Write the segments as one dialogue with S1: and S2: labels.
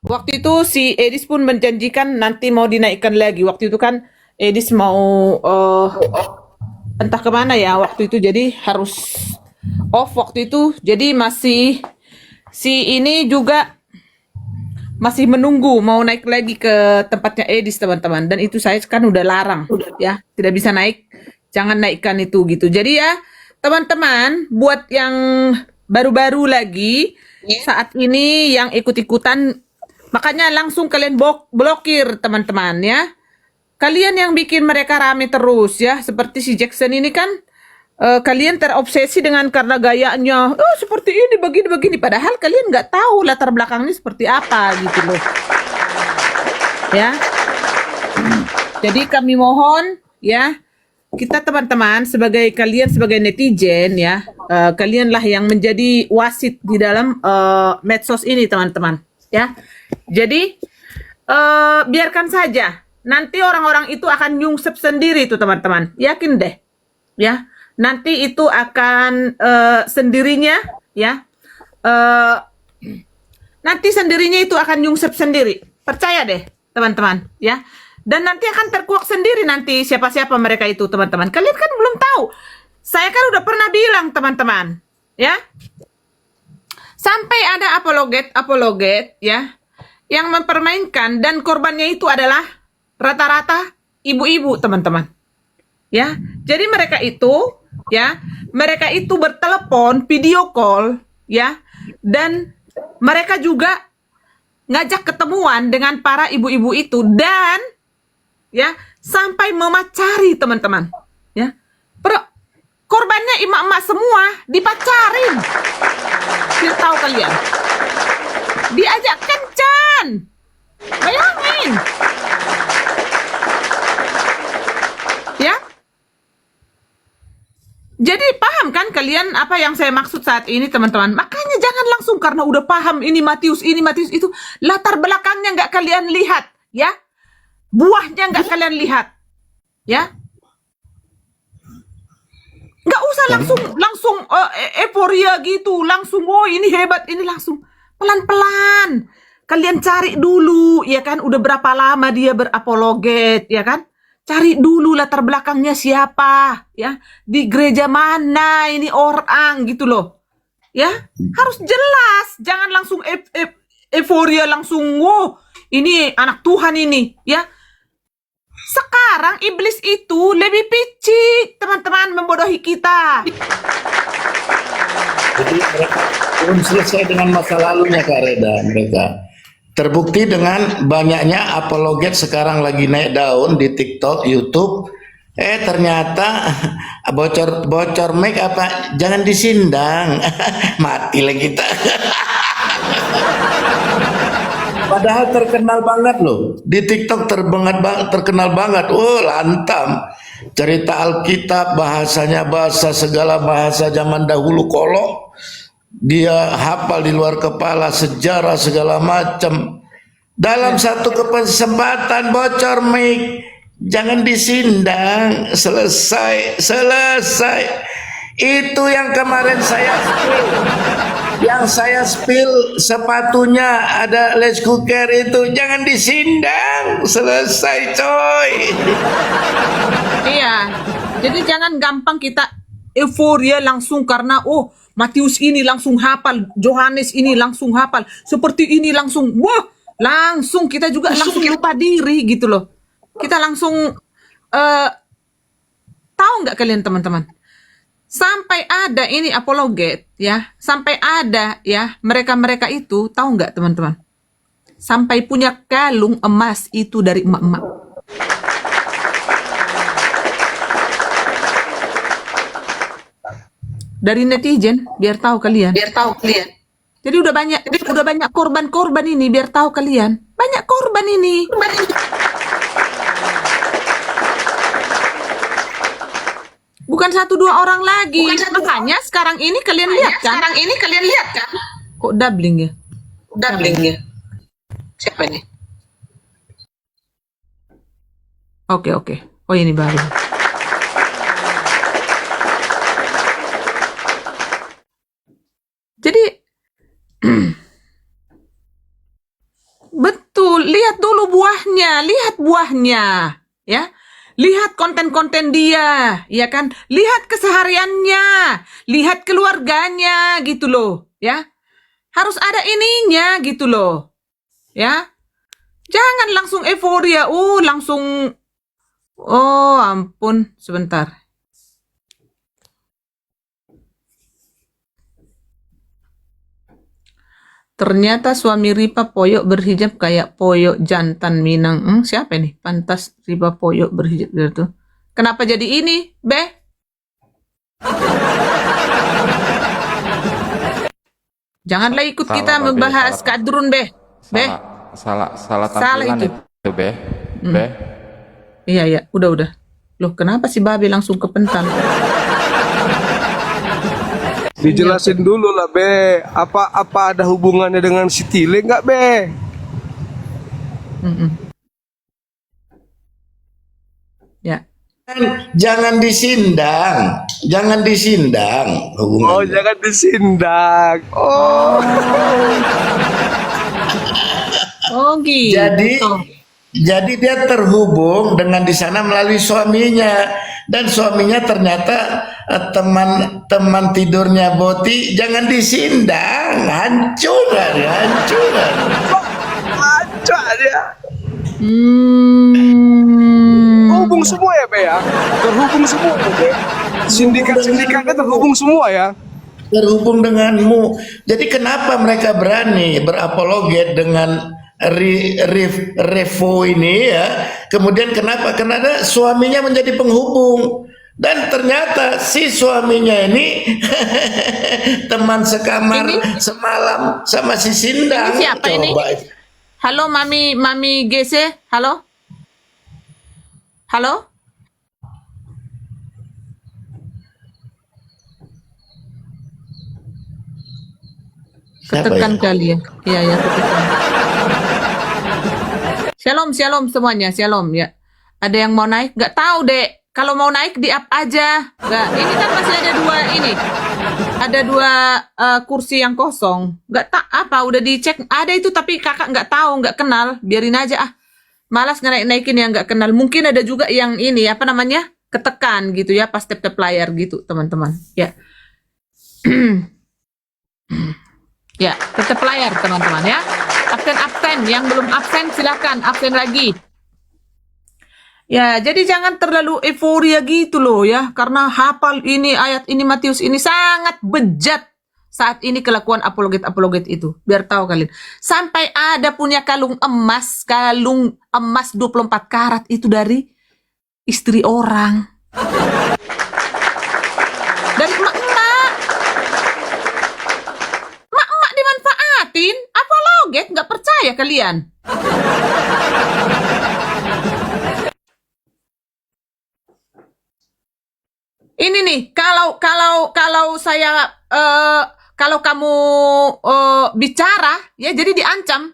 S1: waktu itu si Edis pun menjanjikan nanti mau dinaikkan lagi. Waktu itu kan Edis mau entah kemana ya waktu itu, jadi harus off waktu itu. Jadi masih si ini juga masih menunggu mau naik lagi ke tempatnya Edis teman-teman. Dan itu saya kan udah larang ya, tidak bisa naik, jangan naikkan itu gitu. Jadi ya teman-teman, buat yang baru-baru lagi saat ini yang ikut-ikutan, makanya langsung kalian blokir teman-teman ya. Kalian yang bikin mereka rame terus ya, seperti si Jackson ini kan, kalian terobsesi dengan karena gayanya, oh seperti ini begini-begini, padahal kalian nggak tahu latar belakangnya seperti apa gitu loh ya. Jadi kami mohon ya, kita teman-teman sebagai kalian sebagai netizen ya, kalianlah yang menjadi wasit di dalam medsos ini teman-teman ya. Jadi biarkan saja, nanti orang-orang itu akan nyungsep sendiri tuh teman-teman, yakin deh ya. Nanti itu akan sendirinya ya, nanti sendirinya itu akan nyungsep sendiri, percaya deh teman-teman ya. Dan nanti akan terkuak sendiri nanti siapa-siapa mereka itu teman-teman. Kalian kan belum tahu, saya kan udah pernah bilang teman-teman ya, sampai ada apologet ya yang mempermainkan, dan korbannya itu adalah rata-rata ibu-ibu teman-teman ya. Jadi mereka itu bertelepon, video call ya, dan mereka juga ngajak ketemuan dengan para ibu-ibu itu, dan ya sampai memacari teman-teman ya. Korbannya emak-emak semua dipacarin. Tidak tahu kalian, diajak kencan, bayangin ya. Jadi paham kan kalian apa yang saya maksud saat ini teman-teman? Makanya jangan langsung karena udah paham ini Matius itu, latar belakangnya nggak kalian lihat ya, buahnya nggak kalian lihat ya. Nggak usah langsung euforia gitu, langsung oh ini hebat, ini langsung. Pelan-pelan kalian cari dulu ya kan, udah berapa lama dia berapologet ya kan. Cari dulu latar belakangnya siapa ya, di gereja mana ini orang gitu loh ya. Harus jelas, jangan langsung euforia langsung wow ini anak Tuhan ini ya. Sekarang iblis itu lebih picik teman-teman, membodohi kita.
S2: Jadi mereka belum selesai dengan masa lalunya Kak Reda. Mereka terbukti dengan banyaknya apologet sekarang lagi naik daun di TikTok, YouTube. Ternyata bocor mic apa? Jangan disindang, mati lah kita. Padahal terkenal banget loh di TikTok, terkenal banget. Oh lantam, cerita Alkitab, bahasanya bahasa segala bahasa zaman dahulu kolok. Dia hafal di luar kepala, sejarah segala macam. Dalam satu kesempatan bocor mic, jangan disindang, selesai. Itu yang kemarin saya spill sepatunya ada Les Cooker itu, jangan disindang, selesai coy.
S1: Iya, jadi jangan gampang kita euforia langsung karena oh Matius ini langsung hafal, Yohanes ini langsung hafal, seperti ini langsung, wah langsung kita juga langsung lupa diri gitu loh. Kita langsung tahu nggak kalian teman-teman? Sampai ada ini apologet ya, sampai ada ya mereka itu, tahu nggak teman-teman? Sampai punya kalung emas itu dari emak-emak. Dari netizen, biar tahu kalian. Jadi udah banyak korban ini, biar tahu kalian. Banyak korban ini. Bukan 1-2 orang lagi. Makanya sekarang ini kalian lihat kan? Kok doubling ya?
S3: Siapa nih?
S1: Oke. Oh ini baru. Jadi Betul, lihat dulu buahnya, lihat buahnya, ya. Lihat konten-konten dia, ya kan? Lihat kesehariannya, lihat keluarganya gitu loh, ya. Harus ada ininya gitu loh, ya. Jangan langsung euforia, langsung, oh ampun, sebentar. Ternyata suami Ripa Poyok berhijab kayak Poyok jantan Minang. Siapa nih? Pantas Ripa Poyok berhijab gitu. Kenapa jadi ini, Beh? Janganlah ikut
S3: Salah,
S1: kita
S3: Babe,
S1: membahas
S3: salah.
S1: kadrun, Beh. Beh,
S3: Salah
S1: salah
S3: tampilan
S1: itu.
S3: itu, Beh. Beh.
S1: Iya, udah. Loh, kenapa si Babe langsung kepental?
S4: Dijelasin dulu lah, Be. Apa ada hubungannya dengan si Tile nggak, Be?
S1: Ya.
S2: Jangan disindang, jangan disindang
S4: Oh,
S2: hubungannya.
S4: jangan disindak. Oh,
S1: Oh, gitu.
S2: Jadi dia terhubung dengan di sana melalui suaminya, dan suaminya ternyata teman tidurnya Boti. Jangan disindang, hancuran.
S4: aja dia. Hubung semua ya, Be ya. Terhubung semua, Be. Sindikat-sindikatnya terhubung semua ya.
S2: Terhubung denganmu. Jadi kenapa mereka berani berapologet dengan Revo ini ya? Kemudian kenapa? Karena ada suaminya menjadi penghubung, dan ternyata si suaminya ini teman sekamar semalam sama si Sindang.
S1: Ini siapa ini? Halo, Mami GC. Halo?
S2: Siapa
S1: Ketekan
S2: ya?
S1: kali ya. Iya, ketekan. Shalom semuanya, shalom ya. Ada yang mau naik? Nggak tahu, Dek. Kalau mau naik di up aja. Nggak, ini kan masih ada dua ini. Ada dua kursi yang kosong. Nggak udah dicek. Ada itu tapi kakak nggak tahu, nggak kenal. Biarin aja ah. Malas naikin yang nggak kenal. Mungkin ada juga yang ini, apa namanya? Ketekan gitu ya, pas tap layar gitu, teman-teman. Ya. Ya, tetap layar teman-teman ya. Absen, yang belum absen silakan absen lagi. Ya, jadi jangan terlalu euforia gitu loh ya, karena hafal ini ayat ini Matius ini sangat bejat saat ini kelakuan apologet itu. Biar tahu kalian. Sampai ada punya kalung emas 24 karat itu dari istri orang. Dari emak dimanfaatin, apologet, nggak percaya kalian? Ini nih, kalau saya kalau kamu bicara ya jadi diancam.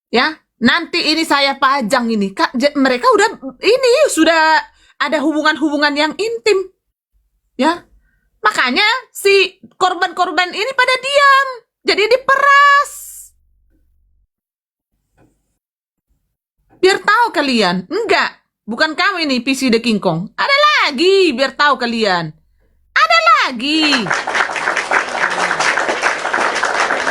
S1: Ya, nanti ini saya pajang ini. Mereka sudah ada hubungan-hubungan yang intim. Ya. Makanya si korban-korban ini pada diam. Jadi diperas. Biar tahu kalian. Enggak. Bukan kamu ini PC The King Kong. Ada lagi. Biar tahu kalian. Ada lagi.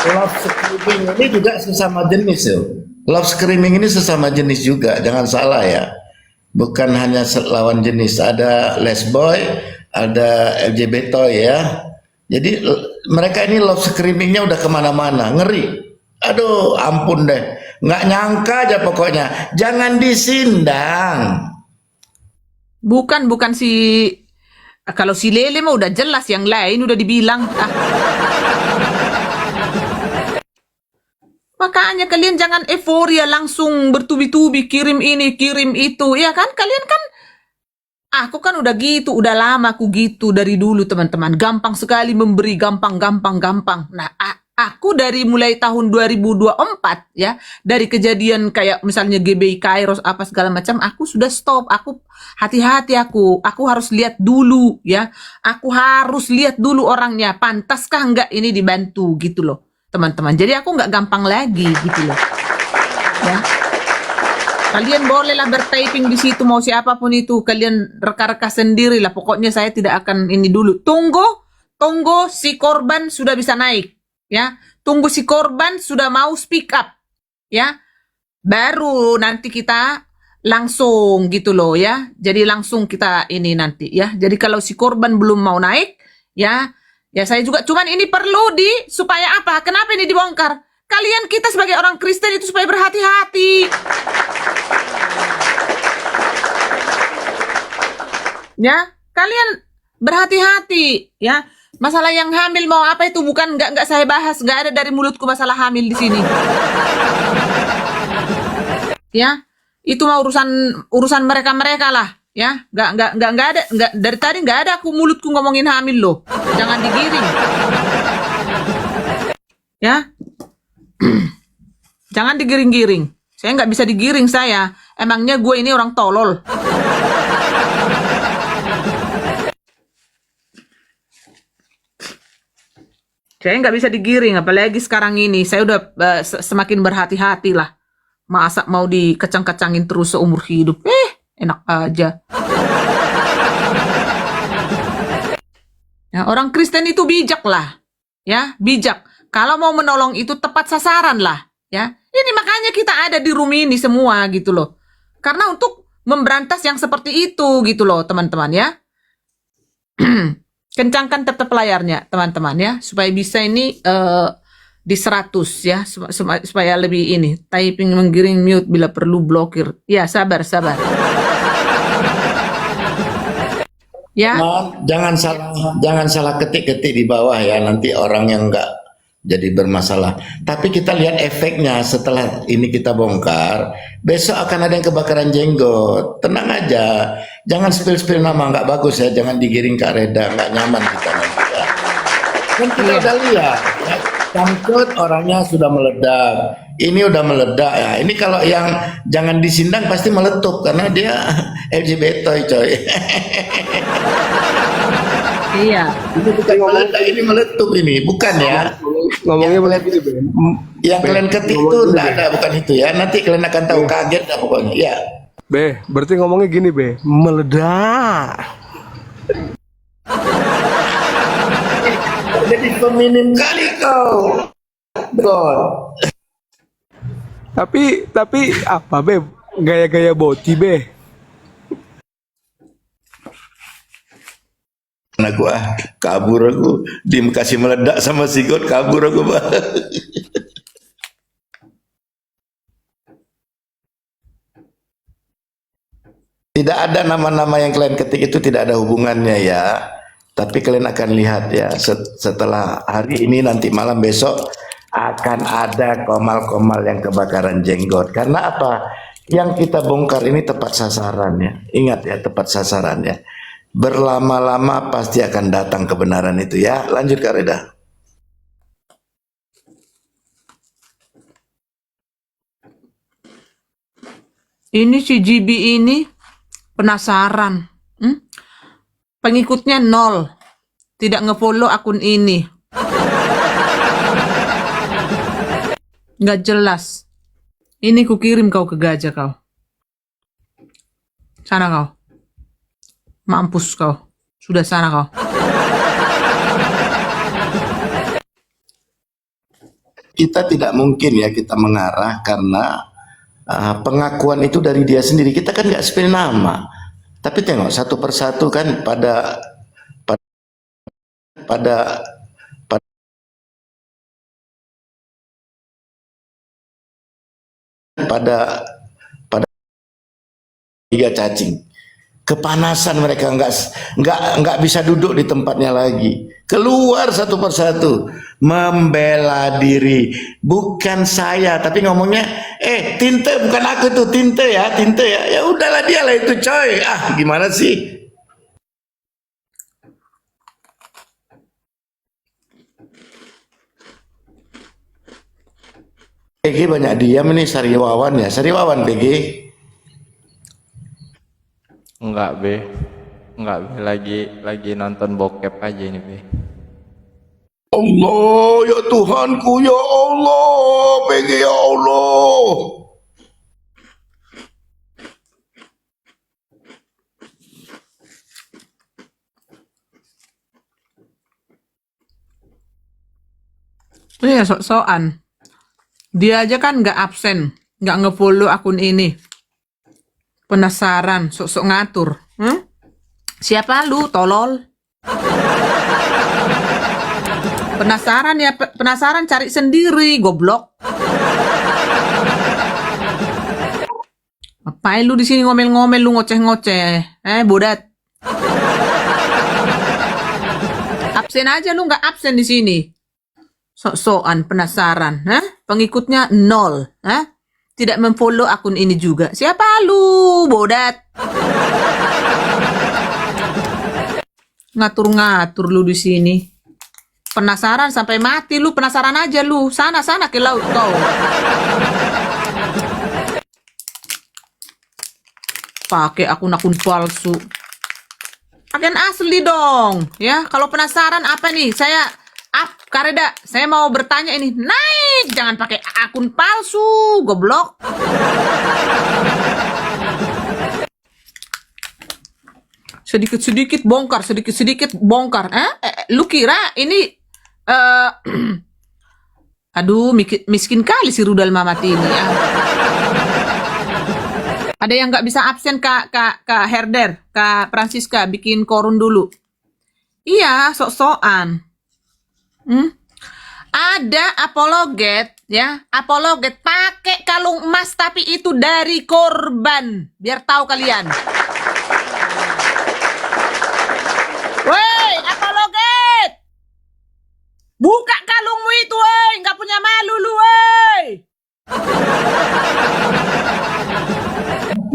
S2: Love screaming ini juga sesama jenis ya. Love screaming ini sesama jenis juga. Jangan salah ya. Bukan hanya lawan jenis. Ada lesboy, ada LGBT ya. Jadi mereka ini love screamingnya udah kemana-mana, ngeri. Aduh, ampun deh, nggak nyangka aja pokoknya. Jangan disindang.
S1: Bukan kalau si Lele mah udah jelas, yang lain udah dibilang. Makanya kalian jangan euforia langsung bertubi-tubi kirim ini, kirim itu. Ya kan? Kalian kan aku kan udah gitu, udah lama aku gitu dari dulu teman-teman. Gampang sekali memberi, gampang. Nah, aku dari mulai tahun 2024 ya, dari kejadian kayak misalnya GBI Kairos apa segala macam, aku sudah stop. Aku hati-hati, aku harus lihat dulu ya. Aku harus lihat dulu orangnya, pantaskah enggak ini dibantu gitu loh, teman-teman. Jadi aku nggak gampang lagi gitu loh. Ya. Kalian bolehlah bertyping di situ mau siapapun itu, kalian reka-reka sendiri lah. Pokoknya saya tidak akan ini dulu. Tunggu si korban sudah bisa naik, ya. Tunggu si korban sudah mau speak up, ya. Baru nanti kita langsung gitu loh ya. Jadi langsung kita ini nanti ya. Jadi kalau si korban belum mau naik, ya, ya saya juga cuman ini perlu supaya apa? Kenapa ini dibongkar? Kalian kita sebagai orang Kristen itu supaya berhati-hati. Ya, kalian berhati-hati ya. Masalah yang hamil mau apa itu bukan nggak saya bahas, nggak ada dari mulutku masalah hamil di sini. Ya, itu mah urusan mereka lah, ya. Nggak ada, dari tadi nggak ada aku mulutku ngomongin hamil loh. Jangan digiring. Ya. Jangan digiring-giring. Saya nggak bisa digiring saya. Emangnya gue ini orang tolol. Saya nggak bisa digiring, apalagi sekarang ini. Saya udah semakin berhati-hati lah. Masa mau dikecang-kecangin terus seumur hidup? Enak aja. Ya, orang Kristen itu bijak lah. Ya, bijak. Kalau mau menolong itu tepat sasaran lah. Ya, ini makanya kita ada di room ini semua gitu loh. Karena untuk memberantas yang seperti itu gitu loh, teman-teman ya. Kencangkan tetap layarnya teman-teman ya, supaya bisa ini di 100 ya, supaya lebih ini. Typing menggiring, mute bila perlu blokir. Ya, sabar. Ya.
S2: Jangan salah ketik-ketik di bawah ya, nanti orang yang enggak jadi bermasalah. Tapi kita lihat efeknya setelah ini kita bongkar, besok akan ada yang kebakaran jenggot. Tenang aja, jangan spill nama, nggak bagus ya, jangan digiring Kak Reda, nggak nyaman kita nanti ya. Kan kita udah lihat, ya, Cangkut orangnya sudah meledak, ini udah meledak ya. Ini kalau yang jangan disindang pasti meletup karena dia LGBT coy.
S1: Iya.
S2: Ini bukan meledak, ini meletup ini, bukan ya.
S4: Ngomongnya begitu, Be.
S2: Yang kalian ketik itu enggak ada, bukan itu ya. Nanti kalian akan tahu, kaget dah pokoknya. Ya.
S4: Be, berarti ngomongnya gini, Be. Meledak.
S2: Jadi feminim kali kau. God.
S4: Tapi apa, Be? Gaya-gaya boti, Be.
S2: Aku kabur aku, dim kasih meledak sama si God, kabur aku. Tidak ada nama-nama yang kalian ketik itu, tidak ada hubungannya ya. Tapi kalian akan lihat ya, setelah hari ini nanti malam besok akan ada komal-komal yang kebakaran jenggot. Karena apa? Yang kita bongkar ini tepat sasaran ya. Ingat ya, tepat sasaran ya. Berlama-lama pasti akan datang kebenaran itu ya. Lanjut Kak Reda.
S1: Ini si GB ini penasaran. Pengikutnya 0. Tidak ngefollow akun ini. Nggak jelas. Ini kukirim kau ke gajah kau. Sana kau. Mampus kau. Sudah sana kau.
S2: Kita tidak mungkin ya kita mengarah karena pengakuan itu dari dia sendiri. Kita kan nggak spill nama. Tapi tengok satu persatu kan pada tiga cacing. Kepanasan mereka nggak bisa duduk di tempatnya lagi, keluar satu persatu membela diri. Bukan saya tapi ngomongnya Tinte, bukan aku tuh, Tinte ya ya udahlah dia lah itu coy, gimana sih. PG banyak diam ini, Sariwawan ya, Sariwawan PG.
S3: Enggak, Be. Lagi nonton bokep aja ini, Be.
S2: Allah ya Tuhanku ya Allah, PG ya Allah.
S1: Iya, sok-sokan. Dia aja kan nggak absen, nggak ngefollow akun ini. Penasaran, sok-sok ngatur. Siapa lu, tolol? Penasaran ya, penasaran cari sendiri, goblok. Ngapain lu di sini ngomel-ngomel, lu ngoceh-ngoceh? Bodat. Absen aja lu, nggak absen di sini. Sok-sokan penasaran, Pengikutnya 0, Tidak memfollow akun ini juga. Siapa lu, bodat? Ngatur-ngatur lu di sini. Penasaran sampai mati lu, penasaran aja lu. Sana ke laut kau. Pakai akun-akun palsu. Akun asli dong, ya. Kalau penasaran apa nih? Kareda, saya mau bertanya ini. Naik, jangan pakai akun palsu, goblok. Sedikit-sedikit bongkar. Lu kira ini aduh, miskin kali si Rudal Mamat ini. Ada yang nggak bisa absen, Kak Herder, Kak Francisca, bikin korun dulu. Iya, sok-sokan. Ada apologet, ya. Apologet pakai kalung emas tapi itu dari korban. Biar tahu kalian. Woi, apologet. Buka kalungmu itu, woi. Nggak punya malu lu, woi.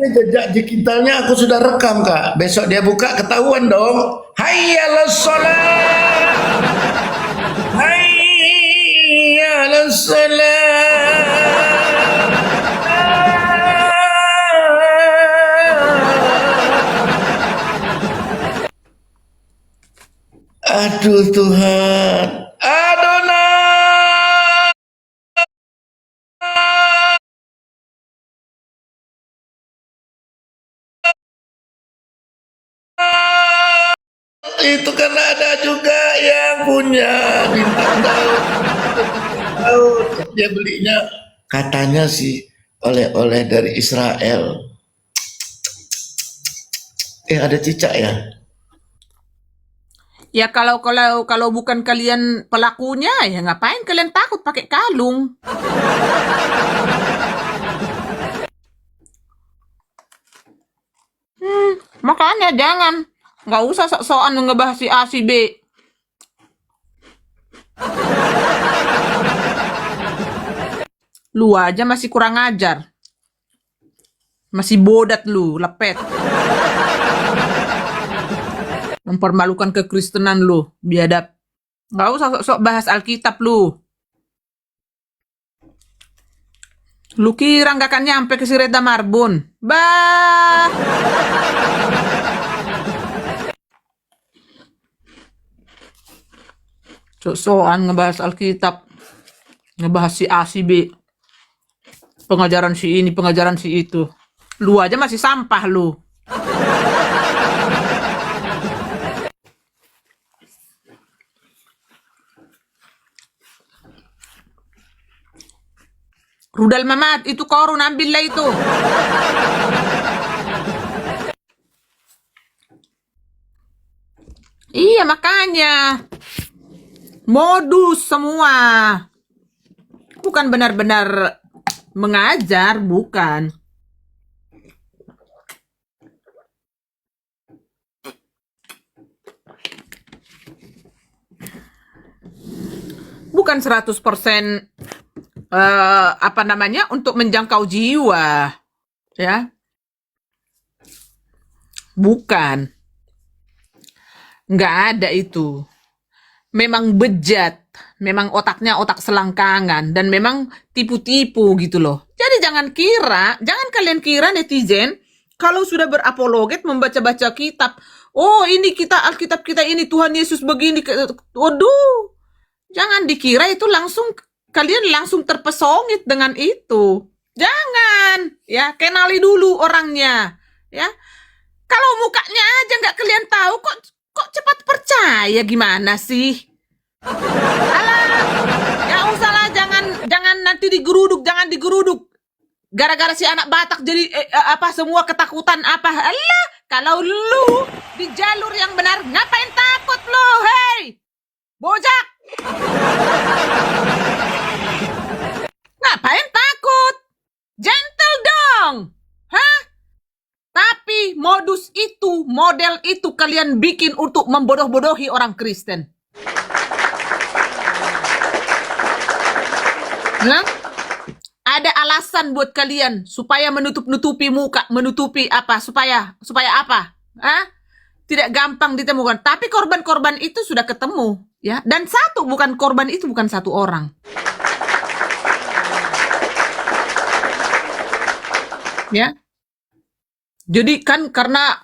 S2: Jejak digitalnya aku sudah rekam, Kak. Besok dia buka ketahuan dong. Hayyalas sholat. Hayyalas sholat. Aduh Tuhan. Adonai. Itu kan ada juga yang punya bintang daun. Dia belinya katanya sih oleh-oleh dari Israel. Ada cicak ya?
S1: Ya kalau bukan kalian pelakunya, ya ngapain kalian takut pakai kalung? Makanya jangan. Nggak usah sok-sokan ngebahas si A, si B. Lu aja masih kurang ajar. Masih bodat lu, lepet. Mempermalukan kekristenan lu, biadab. Nggak usah sok-sok bahas Alkitab lu. Lu kira nggak akan nyampe ke si Reda Marbun? Bah! Sok-sokan ngebahas Alkitab. Ngebahas si A, si B. Pengajaran si ini, pengajaran si itu. Lu aja masih sampah lu. Rudal Mamat, itu korun, ambillah itu. Iya, makanya. Modus semua. Bukan benar-benar mengajar, bukan. Bukan 100% untuk menjangkau jiwa, ya. Bukan. Nggak ada itu. Memang bejat, memang otaknya otak selangkangan, dan memang tipu-tipu gitu loh. Jadi jangan kalian kira netizen, kalau sudah berapologet membaca-baca kitab, oh ini Alkitab kita ini, Tuhan Yesus begini, waduh, jangan dikira itu kalian langsung terpesongit dengan itu. Jangan, ya, kenali dulu orangnya, ya. Kalau mukanya aja nggak kalian tahu, kok cepat percaya, gimana sih? Alah, nggak usah lah jangan nanti digeruduk, jangan digeruduk. Gara-gara si anak Batak jadi semua ketakutan apa? Alah, kalau lu di jalur yang benar, ngapain takut lu? Hei, bojak, ngapain takut? Gentle dong, hah? Tapi modus itu, model itu kalian bikin untuk membodoh-bodohi orang Kristen. Nah, ada alasan buat kalian supaya menutupi muka, menutupi apa? Supaya apa? Hah? Tidak gampang ditemukan. Tapi korban-korban itu sudah ketemu, ya. Dan korban itu bukan satu orang. Ya. Jadi kan karena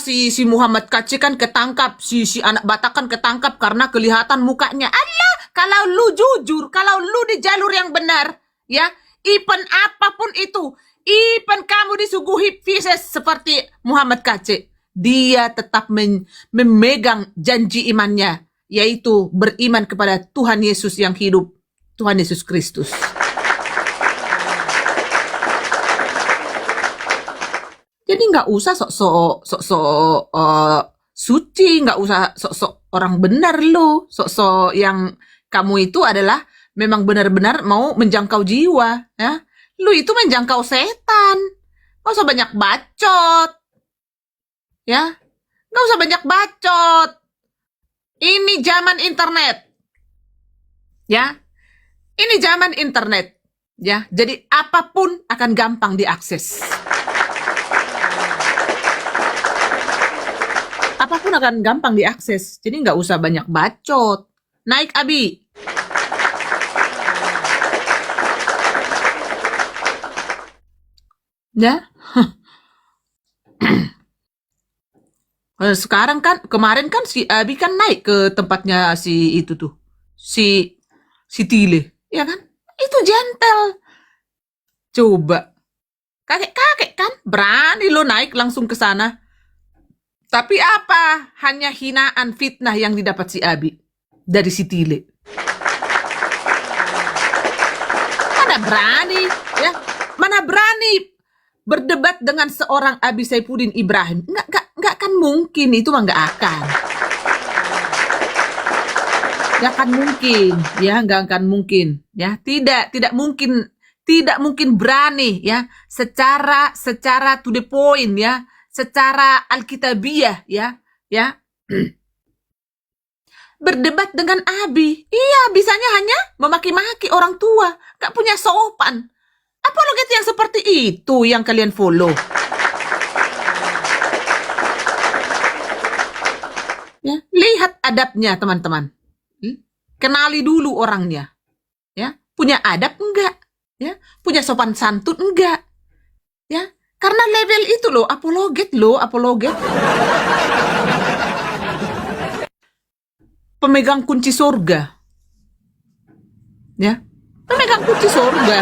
S1: si Muhammad Kacik kan ketangkap, si anak Batak kan ketangkap karena kelihatan mukanya. Allah, kalau lu jujur, kalau lu di jalur yang benar, ya, even apapun itu, even kamu disuguhi Pisces seperti Muhammad Kacik, dia tetap memegang janji imannya, yaitu beriman kepada Tuhan Yesus yang hidup, Tuhan Yesus Kristus. Jadi nggak usah sok-sok suci, nggak usah sok-sok orang benar lo, sok-sok yang kamu itu adalah memang benar-benar mau menjangkau jiwa, ya. Lu itu menjangkau setan. Nggak usah banyak bacot, ya. Nggak usah banyak bacot. Ini zaman internet, ya. Ini zaman internet, ya. Jadi apapun akan gampang diakses. Apapun akan gampang diakses. Jadi nggak usah banyak bacot. Naik Abi. Ya. Sekarang kan, kemarin kan si Abi kan naik ke tempatnya si itu tuh. Si Tile. Ya kan? Itu gentle. Coba. Kakek-kakek kan berani lo naik langsung ke sana. Tapi apa? Hanya hinaan, fitnah yang didapat si Abi dari si Tile. Mana berani, ya? Mana berani berdebat dengan seorang Abi Saifuddin Ibrahim? Nggak akan mungkin, itu mah nggak akan. Nggak akan mungkin, ya, nggak akan mungkin, ya. Tidak mungkin berani, ya, secara to the point, ya. Secara alkitabiah, ya, berdebat dengan Abi. Iya, bisanya hanya memaki-maki orang tua, gak punya sopan. Apologet yang seperti itu yang kalian follow. Ya, lihat adabnya teman-teman. Kenali dulu orangnya. Ya, punya adab enggak? Ya, punya sopan santun enggak? Ya. Karena level itu loh, apologet. Pemegang kunci surga. Ya, pemegang kunci surga.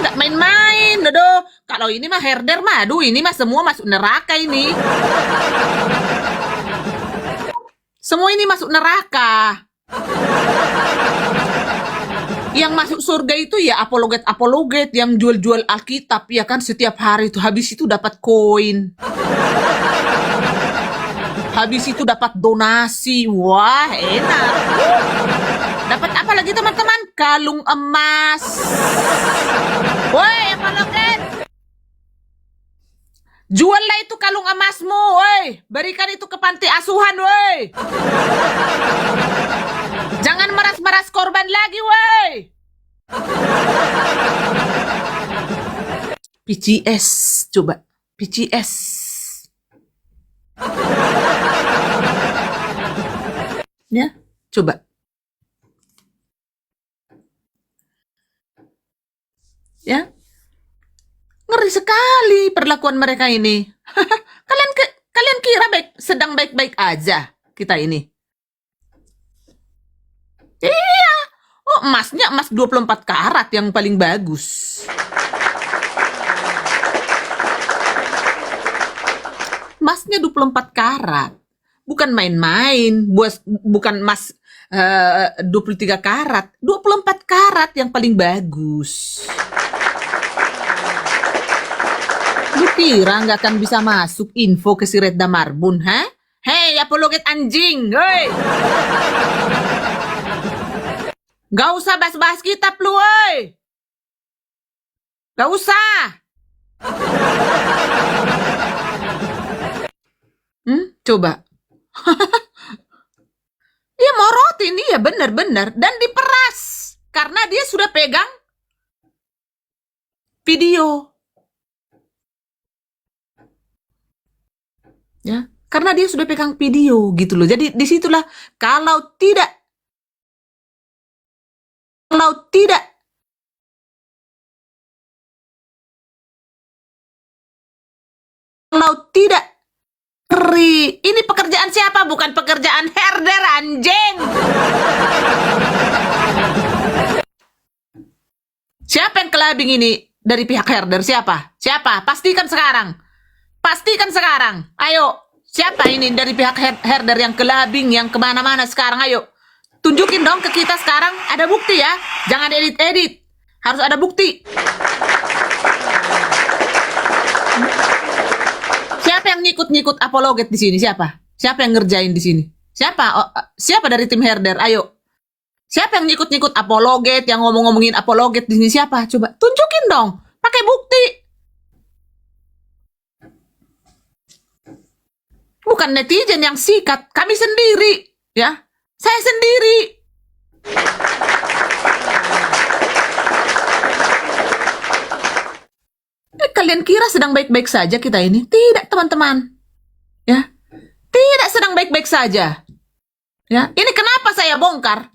S1: Nggak main-main, dodo. Kalau ini mah herder mah, aduh, ini mah semua masuk neraka ini. Semua ini masuk neraka. Yang masuk surga itu ya apologet yang jual-jual Alkitab, ya kan, setiap hari itu, habis itu dapat koin, habis itu dapat donasi, wah enak. Dapat apa lagi teman-teman? Kalung emas. Woi apologet, juallah itu kalung emasmu, woi, berikan itu ke panti asuhan, woi. Jangan meras-meras korban lagi, woi. PCS, coba. PCS. Ya, coba. Ya. Ngeri sekali perlakuan mereka ini. Kalian kira sedang baik-baik aja kita ini? Iya. Oh, emasnya emas 24 karat yang paling bagus. Emasnya 24 karat. Bukan main-main, bukan emas 23 karat, 24 karat yang paling bagus. Lu kira nggak akan bisa masuk info ke si Redda Marbun, ha? Hei, apologet anjing, hei! Gak usah bahas-bahas kitab lu, hei! Gak usah! Coba. Dia morotin, iya bener-bener. Dan diperas. Karena dia sudah pegang video. Ya, karena dia sudah pegang video gitu loh. Jadi disitulah kalau tidak ini pekerjaan siapa? Bukan pekerjaan herder, anjing. Siapa yang kelabing ini dari pihak herder? Siapa? Pastikan sekarang. Ayo, siapa ini dari pihak herder yang kelabing, yang kemana-mana sekarang? Ayo, tunjukin dong ke kita sekarang. Ada bukti ya. Jangan edit-edit. Harus ada bukti. Siapa yang nyikut-nyikut apologet di sini? Siapa yang ngerjain di sini? Siapa dari tim herder? Ayo. Siapa yang nyikut-nyikut apologet, yang ngomong-ngomongin apologet di sini? Siapa? Coba tunjukin dong. Pakai bukti. Bukan netizen yang sikat, kami sendiri, ya. Saya sendiri. Kalian kira sedang baik-baik saja kita ini? Tidak, teman-teman. Ya. Tidak sedang baik-baik saja. Ya, ini kenapa saya bongkar?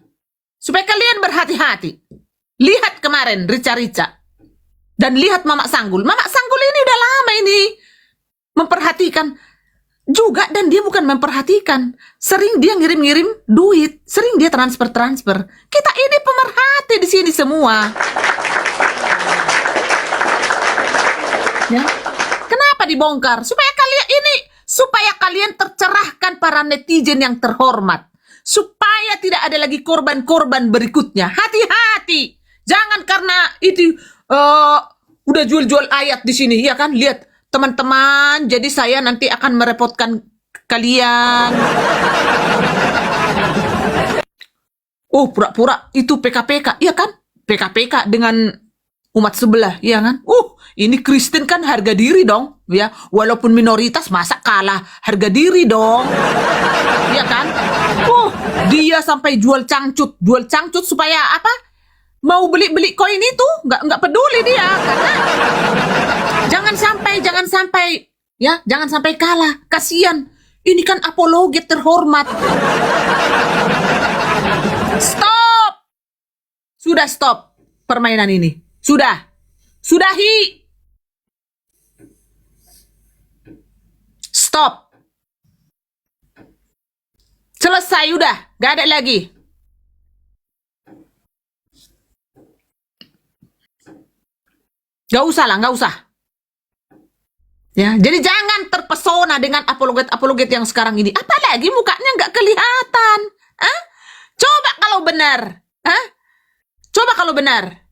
S1: Supaya kalian berhati-hati. Lihat kemarin rica-rica. Dan lihat Mamak Sanggul. Mamak Sanggul ini udah lama ini memperhatikan juga, dan dia bukan memperhatikan. Sering dia ngirim-ngirim duit, sering dia transfer-transfer. Kita ini pemerhati di sini semua. Ya. Kenapa dibongkar? Supaya kalian tercerahkan, para netizen yang terhormat. Supaya tidak ada lagi korban-korban berikutnya. Hati-hati. Jangan karena itu udah jual-jual ayat di sini, ya kan? Lihat teman-teman, jadi saya nanti akan merepotkan kalian. Oh, pura-pura itu PKPK, iya kan? PKPK dengan umat sebelah, iya kan? Ini Kristen kan harga diri dong, ya. Walaupun minoritas, masa kalah harga diri dong, iya kan? Dia sampai jual cangcut supaya apa? Mau beli koin itu, nggak peduli dia, karena jangan sampai kalah, kasihan. Ini kan apologet terhormat. Stop permainan ini. Sudahi. Stop. Selesai udah, gak ada lagi. Gak usah. Ya, jadi jangan terpesona dengan apologet yang sekarang ini. Apalagi mukanya nggak kelihatan. Coba kalau benar.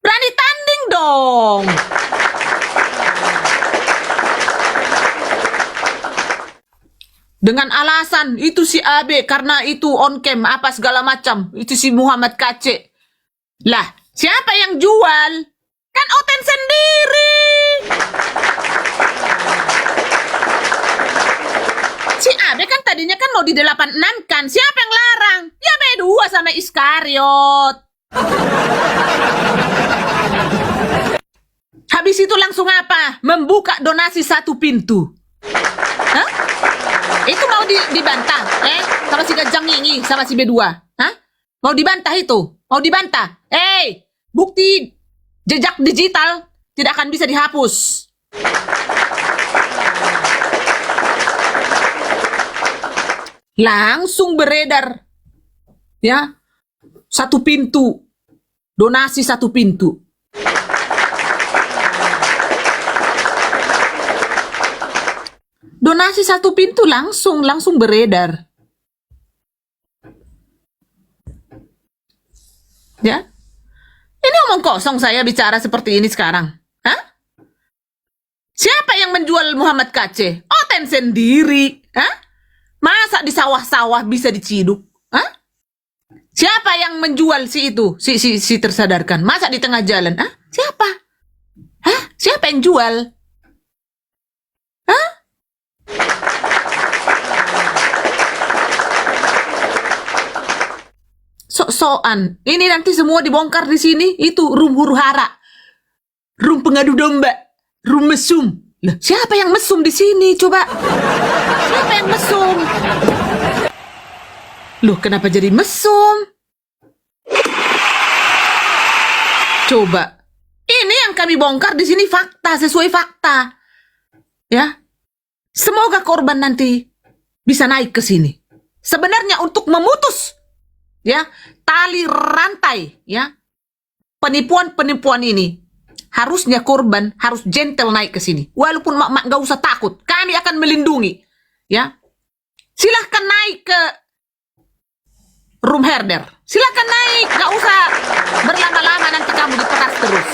S1: Berani tanding dong. Dengan alasan itu si AB karena itu on cam apa segala macam. Itu si Muhammad KC. Lah, siapa yang jual? Kan Oten sendiri. Si Abe kan tadinya kan mau di 86 kan. Siapa yang larang? Ya B2 sama Iskariot. Habis itu langsung apa? Membuka donasi 1 pintu. Hah? Itu mau dibantah? Sama si Gajang Nyingi sama si B2. Hah? Mau dibantah itu? Mau dibantah? Bukti jejak digital tidak akan bisa dihapus. Langsung beredar. Ya. 1 pintu. Donasi 1 pintu. Donasi 1 pintu langsung beredar. Ya, ini omong kosong saya bicara seperti ini sekarang. Hah? Siapa yang menjual Muhammad KC? Oten sendiri. Hah? Masa di sawah-sawah bisa diciduk? Hah? Siapa yang menjual si itu? Si tersadarkan. Masa di tengah jalan? Hah? Siapa? Hah? Siapa yang jual? Hah? Sok-sokan. Ini nanti semua dibongkar di sini. Itu room huru hara. Room pengadu domba. Room mesum. Lah, siapa yang mesum di sini? Coba. Siapa yang mesum? Loh, kenapa jadi mesum? Coba. Ini yang kami bongkar di sini fakta, sesuai fakta. Ya. Semoga korban nanti bisa naik ke sini. Sebenarnya untuk memutus ya tali rantai ya penipuan-penipuan ini, harusnya korban harus gentle naik ke sini. Walaupun mak gak usah takut, kami akan melindungi. Ya, silahkan naik ke room herder. Silahkan naik, gak usah berlama-lama nanti kamu diperas terus.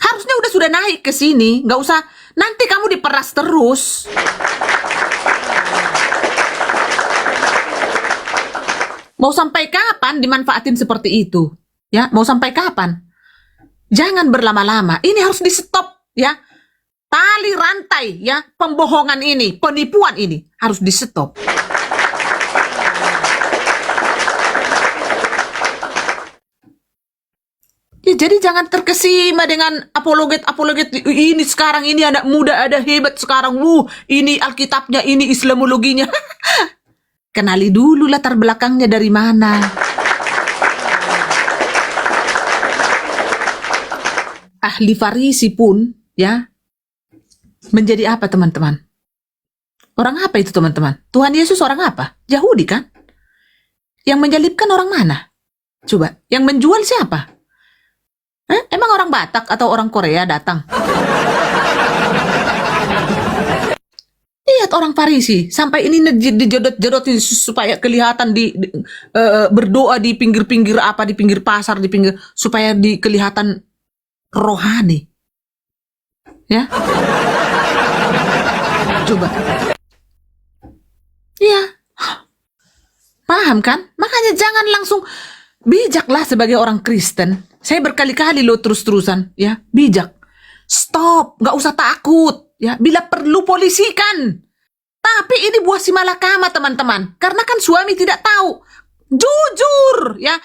S1: Harusnya sudah naik ke sini, gak usah nanti kamu diperas terus. Mau sampai kapan dimanfaatin seperti itu? Ya, mau sampai kapan? Jangan berlama-lama. Ini harus di stop ya. Tali rantai ya, pembohongan ini, penipuan ini harus di stop. Ya, jadi jangan terkesima dengan apologet ini sekarang, ini anak muda ada hebat sekarang. Ini Alkitabnya, ini Islamologinya. Kenali dulu latar belakangnya dari mana. Ahli Farisi pun ya menjadi apa teman-teman? Orang apa itu teman-teman? Tuhan Yesus orang apa? Yahudi kan? Yang menyalibkan orang mana? Coba, yang menjual siapa? Emang orang Batak atau orang Korea datang? Lihat orang Farisi, sampai ini dijodot-jodotin supaya kelihatan berdoa di pinggir-pinggir apa, di pinggir pasar, di pinggir, supaya kelihatan rohani. Ya. Coba. Iya. Paham kan? Makanya jangan langsung, bijaklah sebagai orang Kristen. Saya berkali-kali loh terus-terusan, ya, bijak. Stop, nggak usah takut, ya. Bila perlu polisikan. Tapi ini buah simalakama teman-teman. Karena kan suami tidak tahu. Jujur, ya.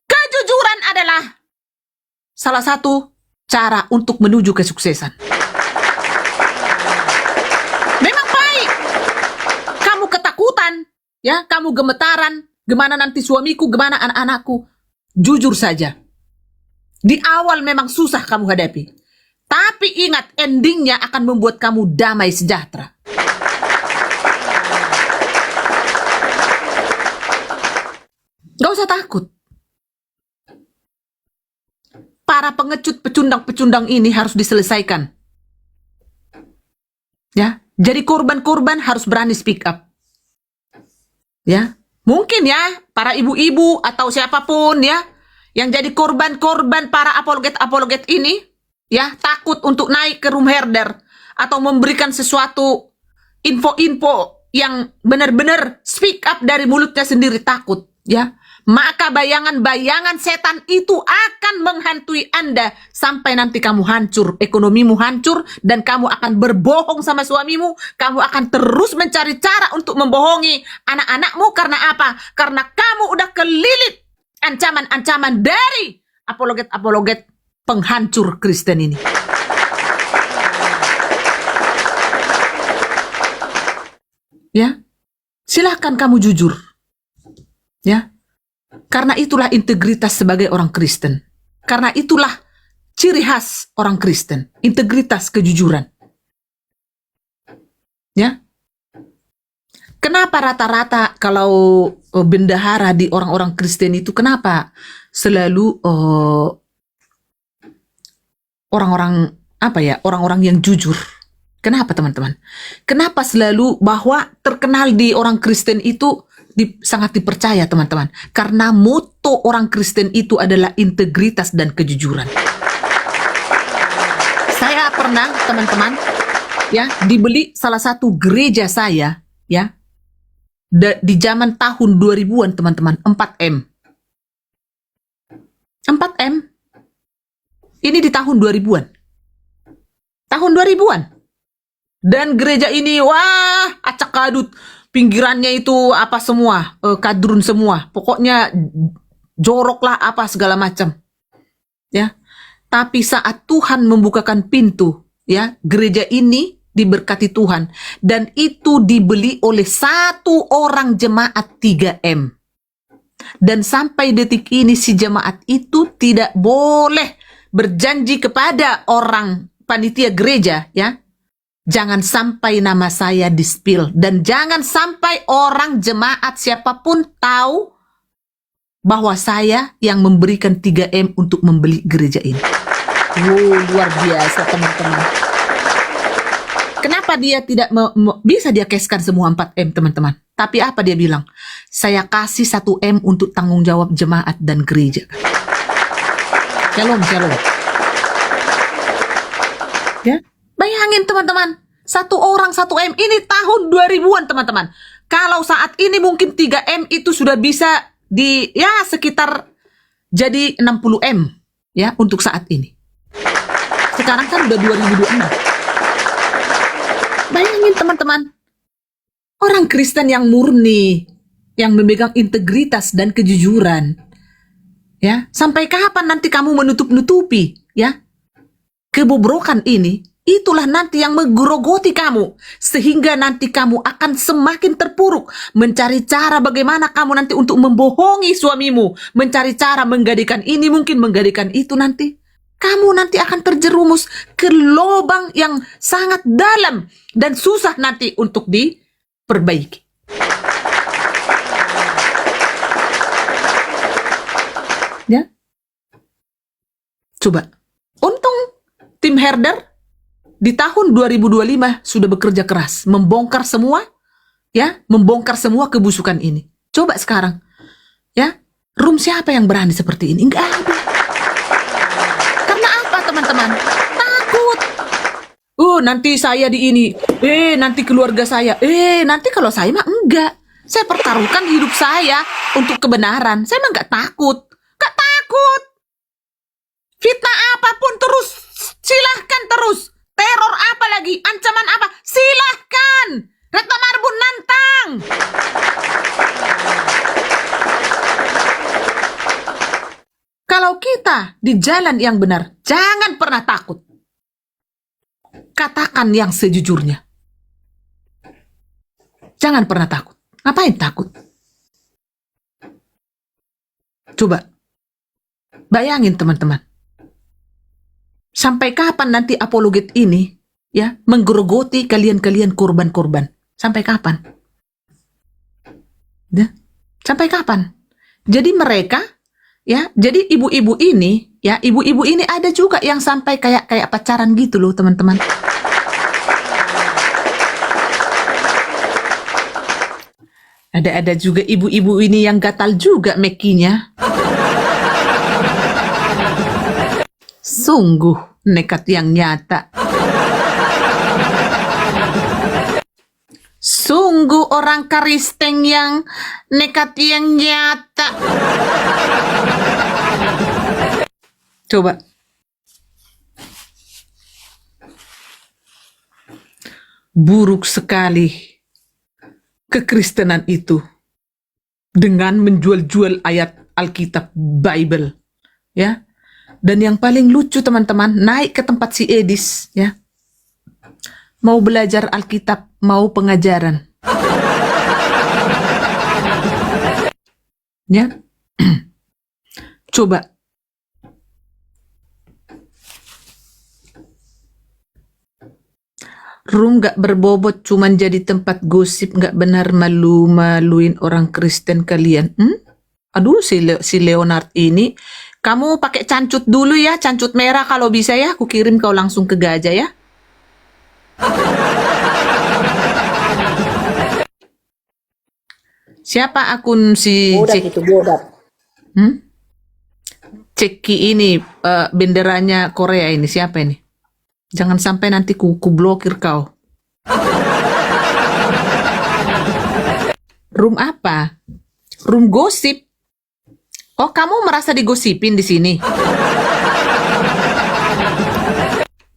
S1: Kejujuran adalah salah satu cara untuk menuju kesuksesan. Memang baik. Kamu ketakutan, ya, kamu gemetaran. Gimana nanti suamiku, gimana anak-anakku. Jujur saja. Di awal memang susah kamu hadapi. Tapi ingat, endingnya akan membuat kamu damai sejahtera. Gak usah takut. Para pengecut pecundang-pecundang ini harus diselesaikan. Ya, jadi korban-korban harus berani speak up. Ya, mungkin ya para ibu-ibu atau siapapun ya yang jadi korban-korban para apologet-apologet ini, ya, takut untuk naik ke room herder atau memberikan sesuatu info-info yang benar-benar speak up dari mulutnya sendiri, takut, ya. Maka bayangan-bayangan setan itu akan menghantui Anda sampai nanti kamu hancur, ekonomimu hancur, dan kamu akan berbohong sama suamimu. Kamu akan terus mencari cara untuk membohongi anak-anakmu. Karena apa? Karena kamu udah kelilit ancaman-ancaman dari apologet-apologet penghancur Kristen ini. Ya, silahkan kamu jujur. Ya, karena itulah integritas sebagai orang Kristen. Karena itulah ciri khas orang Kristen, integritas, kejujuran. Ya. Kenapa rata-rata kalau bendahara di orang-orang Kristen itu, kenapa selalu orang-orang apa ya, orang-orang yang jujur? Kenapa teman-teman? Kenapa selalu bahwa terkenal di orang Kristen itu sangat dipercaya teman-teman. Karena moto orang Kristen itu adalah integritas dan kejujuran. Saya pernah teman-teman ya dibeli salah satu gereja saya ya di zaman tahun 2000-an teman-teman, 4M. 4M. Ini di tahun 2000-an. Tahun 2000-an. Dan gereja ini wah acak kadut, pinggirannya itu apa semua, kadrun semua. Pokoknya jorok lah apa segala macam. Ya. Tapi saat Tuhan membukakan pintu, ya, gereja ini diberkati Tuhan dan itu dibeli oleh satu orang jemaat 3M. Dan sampai detik ini si jemaat itu tidak boleh berjanji kepada orang panitia gereja, ya. Jangan sampai nama saya di-spill dan jangan sampai orang jemaat siapapun tahu bahwa saya yang memberikan 3M untuk membeli gereja ini. Wow, luar biasa teman-teman. Kenapa dia tidak bisa dia keskan semua 4M teman-teman? Tapi apa dia bilang? Saya kasih 1M untuk tanggung jawab jemaat dan gereja. Shalom, shalom. Ya, bayangin teman-teman. Satu orang 1M ini tahun 2000-an teman-teman. Kalau saat ini mungkin 3M itu sudah bisa di ya sekitar jadi 60M ya untuk saat ini. Sekarang kan udah 2026. Bayangin teman-teman, orang Kristen yang murni, yang memegang integritas dan kejujuran, ya, sampai kapan nanti kamu menutup-nutupi, ya, kebobrokan ini? Itulah nanti yang menggerogoti kamu, sehingga nanti kamu akan semakin terpuruk, mencari cara bagaimana kamu nanti untuk membohongi suamimu, mencari cara menggadaikan ini, mungkin menggadaikan itu nanti. Kamu nanti akan terjerumus ke lubang yang sangat dalam dan susah nanti untuk diperbaiki. Ya, coba. Untung tim herder di tahun 2025 sudah bekerja keras, membongkar semua, ya, membongkar semua kebusukan ini. Coba sekarang, ya, room siapa yang berani seperti ini? Enggak ada. Karena apa, teman-teman? Takut. Nanti saya di ini, nanti keluarga saya, nanti kalau saya mah enggak. Saya pertaruhkan hidup saya untuk kebenaran. Saya mah enggak takut. Enggak takut. Fitnah apapun terus, silahkan terus. Teror apa lagi? Ancaman apa? Silahkan. Retno Marbun nantang. Kalau kita di jalan yang benar, jangan pernah takut. Katakan yang sejujurnya. Jangan pernah takut. Ngapain takut? Coba. Bayangin teman-teman. Sampai kapan nanti apologet ini ya menggerogoti kalian-kalian korban-korban? Sampai kapan? Ya, sampai kapan? Jadi mereka ya, jadi ibu-ibu ini ya, ibu-ibu ini ada juga yang sampai kayak pacaran gitu loh, teman-teman. Ada juga ibu-ibu ini yang gatal juga mekinya. Sungguh nekat yang nyata. Sungguh orang Kristen yang nekat yang nyata. Coba. Buruk sekali kekristenan itu dengan menjual-jual ayat Alkitab Bible, ya. Dan yang paling lucu teman-teman, naik ke tempat si Edis, ya. Mau belajar Alkitab, mau pengajaran. Ya. Coba. Room gak berbobot, cuman jadi tempat gosip, gak benar, malu-maluin orang Kristen kalian. Aduh, si Leonard ini, kamu pakai cancut dulu ya, cancut merah kalau bisa ya, aku kirim kau langsung ke Gajah ya. Siapa akun si
S5: Bodat itu, bodat.
S1: Ceki ini benderanya Korea ini siapa ini? Jangan sampai nanti ku blokir kau. Room apa? Room gosip. Oh, kamu merasa digosipin di sini?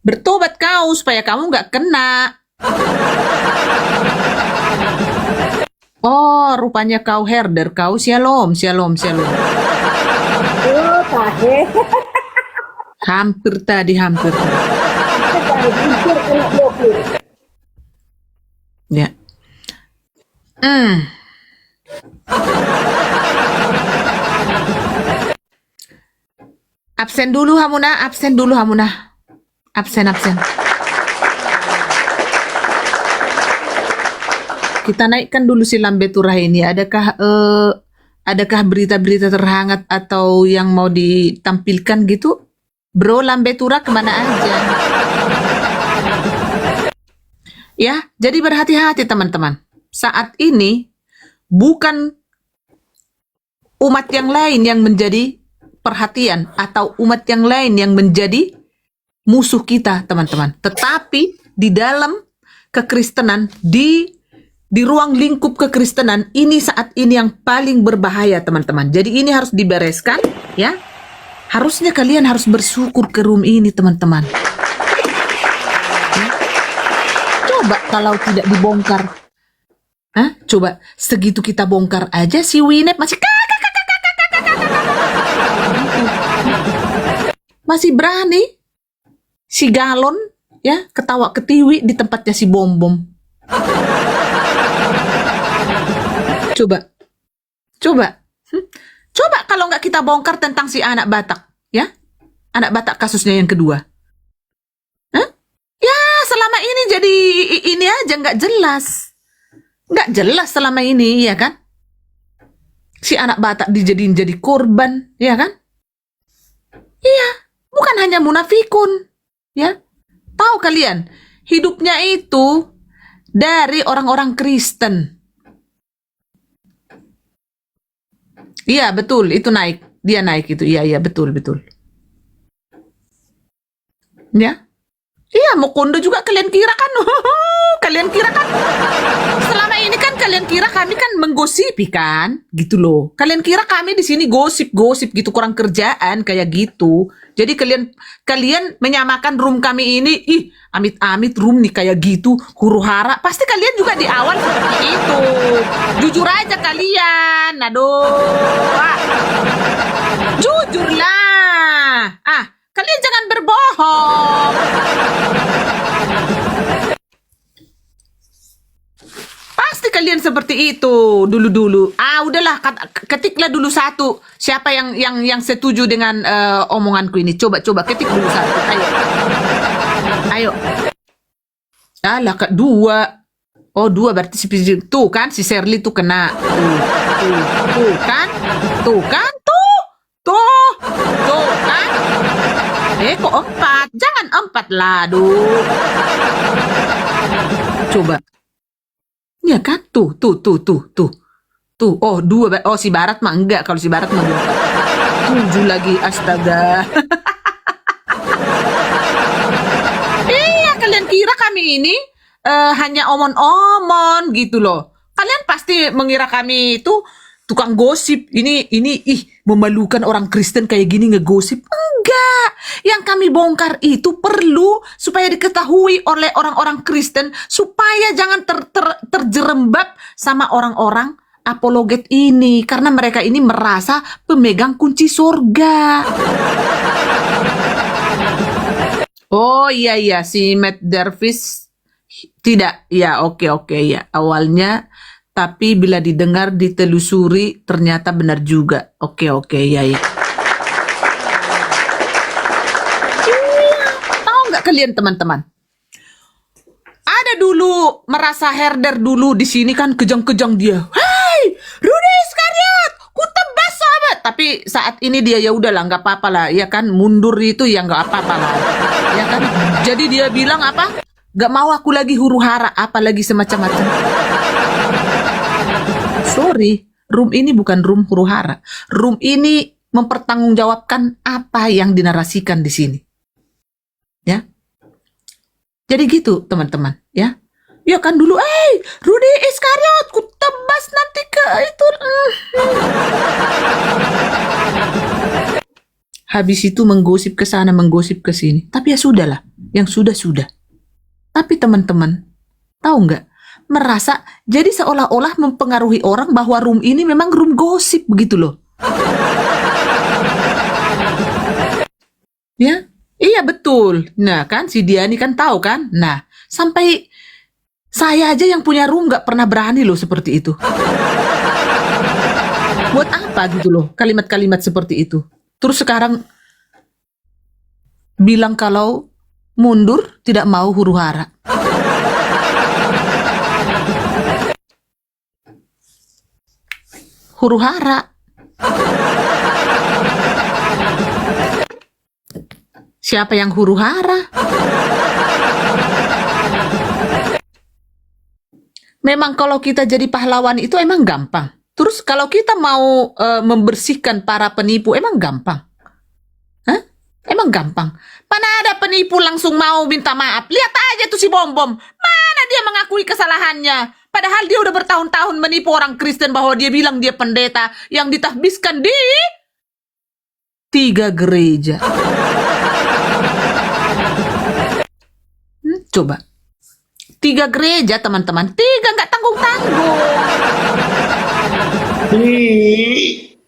S1: Bertobat kau supaya kamu nggak kena. Oh, rupanya kau herder. Kau shalom.
S5: Oh, tahe.
S1: Hampir tadi.
S5: Dari pikir kena blokir.
S1: Ya. Absen dulu Hamuna. Absen. Kita naikkan dulu si Lambe Turah ini. Adakah berita-berita terhangat atau yang mau ditampilkan gitu? Bro, Lambe Turah kemana aja? Ya, jadi berhati-hati teman-teman. Saat ini bukan umat yang lain yang menjadi perhatian atau umat yang lain yang menjadi musuh kita, teman-teman. Tetapi di dalam kekristenan, di ruang lingkup kekristenan, ini saat ini yang paling berbahaya, teman-teman. Jadi ini harus dibereskan, ya. Harusnya kalian harus bersyukur ke room ini, teman-teman. Ya. Coba kalau tidak dibongkar. Hah? Coba segitu kita bongkar aja si Winep masih masih berani si Galon ya ketawa ketiwi di tempatnya si Bom. Coba kalau nggak kita bongkar tentang si anak Batak, ya, anak Batak kasusnya yang kedua. Hah? Ya selama ini jadi ini aja nggak jelas selama ini, ya kan? Si anak Batak dijadiin jadi korban, ya kan? Iya, bukan hanya munafikun, ya. Tahu kalian, hidupnya itu dari orang-orang Kristen. Iya, betul, itu naik. Dia naik itu. Iya, betul. Ya. Iya, mau kondo juga kalian kira kan? Selama ini kan kalian kira kami kan menggosipi kan? Gitu loh. Kalian kira kami di sini gosip gitu, kurang kerjaan kayak gitu. Jadi kalian menyamakan room kami ini, amit-amit room nih kayak gitu, huru-hara. Pasti kalian juga di awal seperti itu. Jujur aja kalian. Aduh. Jujurlah. Kalian jangan berbohong. Pasti kalian seperti itu dulu. Udahlah, ketiklah dulu satu. Siapa yang setuju dengan omonganku ini? Coba ketik dulu satu. Ayo. Alah, dua. Oh, dua berarti tuh kan si Shirley tuh kena. Tuh kan? Kok 4? Jangan 4 lah, aduh. Coba. Ya kan? Tuh. Oh, 2. Oh, si Barat mah enggak. Kalau si Barat mah 7 lagi. Astaga. Iya, kalian kira kami ini hanya omon-omon gitu loh. Kalian pasti mengira kami itu tukang gosip. Ini memalukan orang Kristen kayak gini ngegosip. Enggak. Yang kami bongkar itu perlu supaya diketahui oleh orang-orang Kristen supaya jangan terjerembab sama orang-orang apologet ini, karena mereka ini merasa pemegang kunci surga. Oh iya si Matt Darvis tidak. Ya oke ya. Awalnya, tapi bila didengar ditelusuri ternyata benar juga. Oke ya. Tahu nggak kalian teman-teman? Ada dulu merasa herder dulu di sini kan kejang-kejang dia. Hei, Rudy Iskariot, ku tebas sahabat. Tapi saat ini dia ya udahlah nggak apa-apa lah, ya kan, mundur itu ya nggak apa-apa lah, ya kan. Jadi dia bilang apa? Nggak mau aku lagi huru hara, apalagi semacam-macam. Sorry, room ini bukan room huru-hara. Room ini mempertanggungjawabkan apa yang dinarasikan di sini. Ya. Jadi gitu, teman-teman, ya. Ya kan dulu, Rudy Iskariot, ku tebas nanti ke itu. Habis itu menggosip ke sana, menggosip ke sini. Tapi ya sudahlah, yang sudah-sudah. Tapi teman-teman, tahu nggak? Merasa jadi seolah-olah mempengaruhi orang bahwa room ini memang room gosip begitu loh. Ya, iya betul. Nah kan, si Diani kan tahu kan? Nah, sampai saya aja yang punya room nggak pernah berani loh seperti itu. Buat apa gitu loh, kalimat-kalimat seperti itu. Terus sekarang bilang kalau mundur tidak mau huru-hara. Huru-hara. Siapa yang huru-hara? Memang kalau kita jadi pahlawan itu emang gampang. Terus kalau kita mau membersihkan para penipu emang gampang. Hah? Emang gampang. Mana ada penipu langsung mau minta maaf. Lihat aja tuh si Bom-Bom. Mana dia mengakui kesalahannya. Padahal dia udah bertahun-tahun menipu orang Kristen bahwa dia bilang dia pendeta yang ditahbiskan di 3 gereja. Coba. 3 gereja, teman-teman. 3 nggak tanggung-tanggung.
S2: Di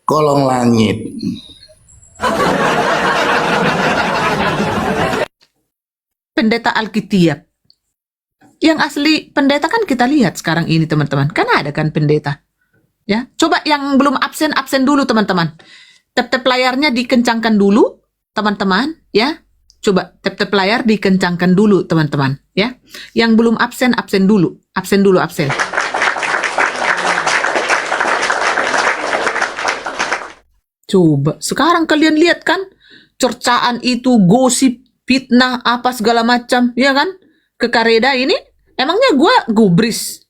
S2: kolong langit.
S1: Pendeta Alkitiap. Yang asli pendeta kan kita lihat sekarang ini, teman-teman. Kan ada kan pendeta. Ya, coba yang belum absen dulu, teman-teman. Tap-tap layarnya dikencangkan dulu, teman-teman, ya. Coba tap-tap layar dikencangkan dulu, teman-teman, ya. Yang belum absen dulu. Absen. Coba, sekarang kalian lihat kan, cercaan itu, gosip, fitnah, apa segala macam, ya kan? Ke Kareda ini, emangnya gua gubris,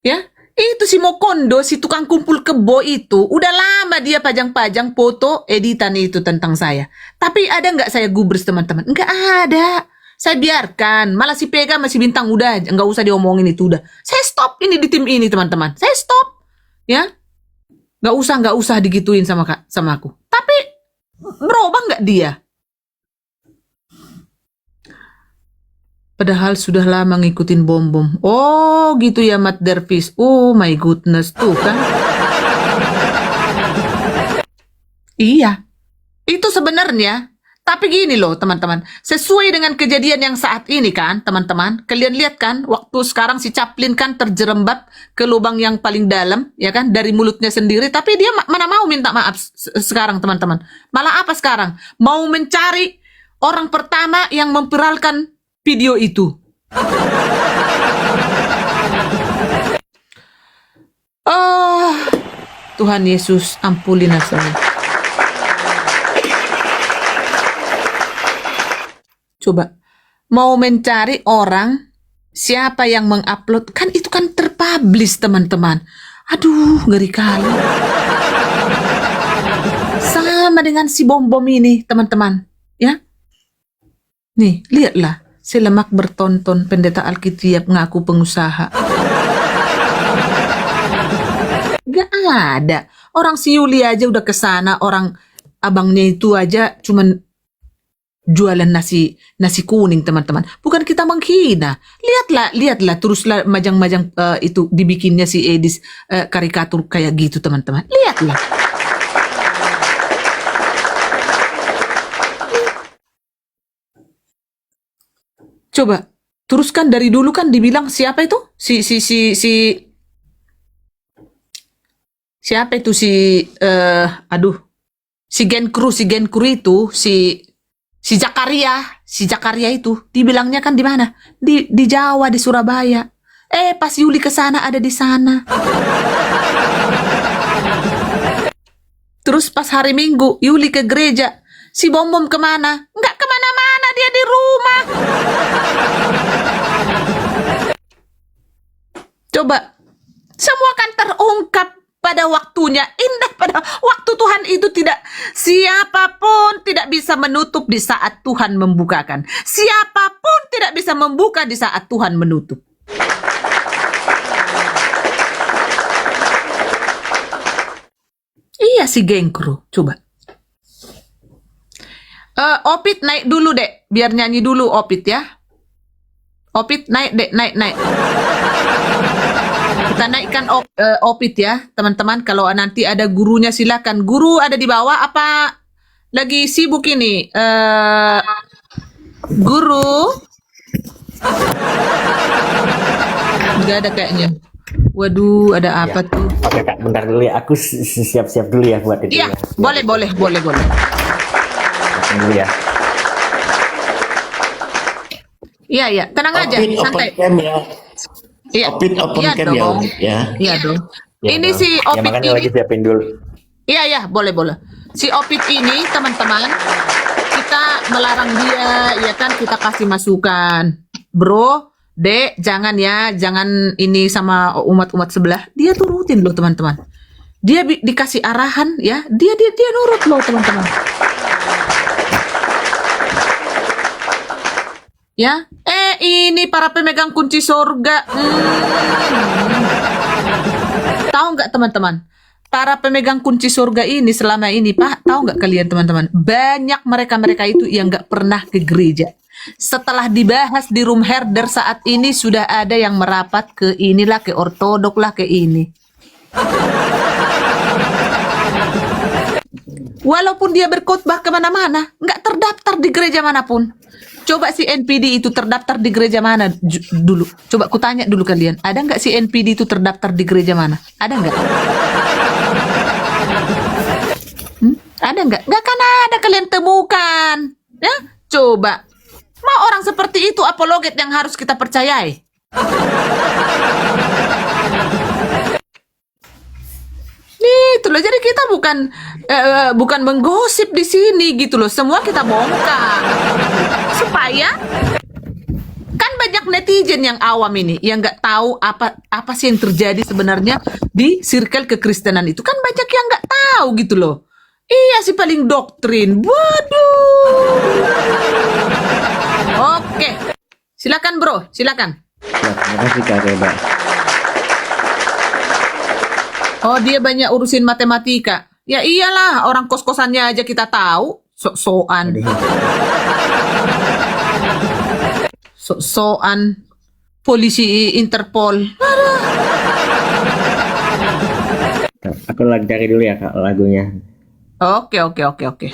S1: ya? Itu si Mokondo, si tukang kumpul kebo itu, udah lama dia pajang-pajang foto editan itu tentang saya. Tapi ada nggak saya gubris, teman-teman? Nggak ada. Saya biarkan. Malah si Pega masih bintang, udah, nggak usah diomongin itu, udah. Saya stop ini di tim ini, teman-teman. Saya stop, ya. Nggak usah digituin sama aku. Tapi berubah nggak dia? Padahal sudah lama ngikutin Bom-Bom. Oh gitu ya, Mat Dervis. Oh my goodness, tuh kan. Iya, itu sebenarnya. Tapi gini loh teman-teman, sesuai dengan kejadian yang saat ini kan teman-teman, kalian lihat kan, waktu sekarang si Chaplin kan terjerembab ke lubang yang paling dalam, ya kan, dari mulutnya sendiri, tapi dia mana mau minta maaf sekarang teman-teman. Malah apa sekarang? Mau mencari orang pertama yang memviralkan video itu. Oh, Tuhan Yesus, ampunilah saya. Coba, mau mencari orang siapa yang mengupload, kan itu kan terpublish teman-teman. Aduh, ngeri kali. Sama dengan si Bom-Bom ini teman-teman, ya. Nih, lihatlah, selemak bertonton pendeta Alkitiap ngaku pengusaha. Gak ada. Orang si Yuli aja udah kesana, orang abangnya itu aja cuman jualan nasi kuning teman-teman. Bukan kita menghina. Lihatlah teruslah majang-majang itu dibikinnya si Edis karikatur kayak gitu teman-teman. Lihatlah. Coba teruskan dari dulu kan dibilang siapa itu? Siapa itu si Gen Kru itu si Zakaria itu dibilangnya kan di mana? Di Jawa, di Surabaya. Pas Yuli ke sana ada di sana. Terus pas hari Minggu Yuli ke gereja, si Bom-Bom kemana? Nggak kemana-mana, dia di rumah. Coba, semua kan terungkap pada waktunya, indah pada waktu Tuhan itu tidak, siapapun tidak bisa menutup di saat Tuhan membukakan. Siapapun tidak bisa membuka di saat Tuhan menutup. Iya si Gengkro, coba. Opit naik dulu dek, biar nyanyi dulu Opit ya. Opit naik dek, naik. Kita naikkan Opit ya, teman-teman. Kalau nanti ada gurunya silakan. Guru ada di bawah apa lagi sibuk ini? Guru? Nggak ada kayaknya. Waduh, ada apa tuh?
S6: Oke Kak, bentar dulu ya. Aku siap-siap dulu ya buat itu
S1: Iya,
S6: ya.
S1: boleh.
S6: Dulu ya.
S1: Iya, tenang aja,
S2: Opit open
S1: santai.
S2: cam ya.
S1: Iya,
S2: Opit open
S1: iya
S2: cam ya.
S1: dong.
S2: Ya.
S1: Iya dong.
S6: Ya,
S1: Ini
S6: dong.
S1: si
S6: Ya
S1: Opit
S6: makanya
S1: ini.
S6: lagi siapin dulu.
S1: Iya, boleh. Si Opit ini, teman-teman, kita melarang dia, ya kan, kita kasih masukan. Bro, Dek, jangan ya, jangan ini sama umat-umat sebelah. Dia turutin loh, teman-teman. Dia dikasih arahan, ya, dia nurut loh, teman-teman. Ya, ini para pemegang kunci surga. Tahu nggak teman-teman? Para pemegang kunci surga ini selama ini, Pak, tahu nggak kalian teman-teman? Banyak mereka itu yang nggak pernah ke gereja. Setelah dibahas di room herder saat ini sudah ada yang merapat ke inilah, ke ortodok lah, ke ini. Walaupun dia berkhotbah kemana-mana, nggak terdaftar di gereja manapun. Coba si NPD itu terdaftar di gereja mana dulu? Coba kutanya dulu kalian, ada nggak si NPD itu terdaftar di gereja mana? Ada nggak? Ada nggak? Nggak kan ada kalian temukan. Ya, coba. Mau orang seperti itu apologet yang harus kita percayai? Itu loh, jadi kita bukan menggosip di sini gitu loh. Semua kita bongkar supaya kan banyak netizen yang awam ini yang nggak tahu apa sih yang terjadi sebenarnya di circle kekristenan itu, kan banyak yang nggak tahu gitu loh. Iya sih, paling doktrin. Waduh. Oke, silakan bro, silakan.
S6: Ya, terima kasih Kak Reba.
S1: Oh, dia banyak urusin matematika. Ya iyalah, orang kos-kosannya aja kita tahu. Sok-sokan. Sok-sokan. Polisi Interpol.
S6: Aku lagi cari dulu ya Kak lagunya.
S1: Oke.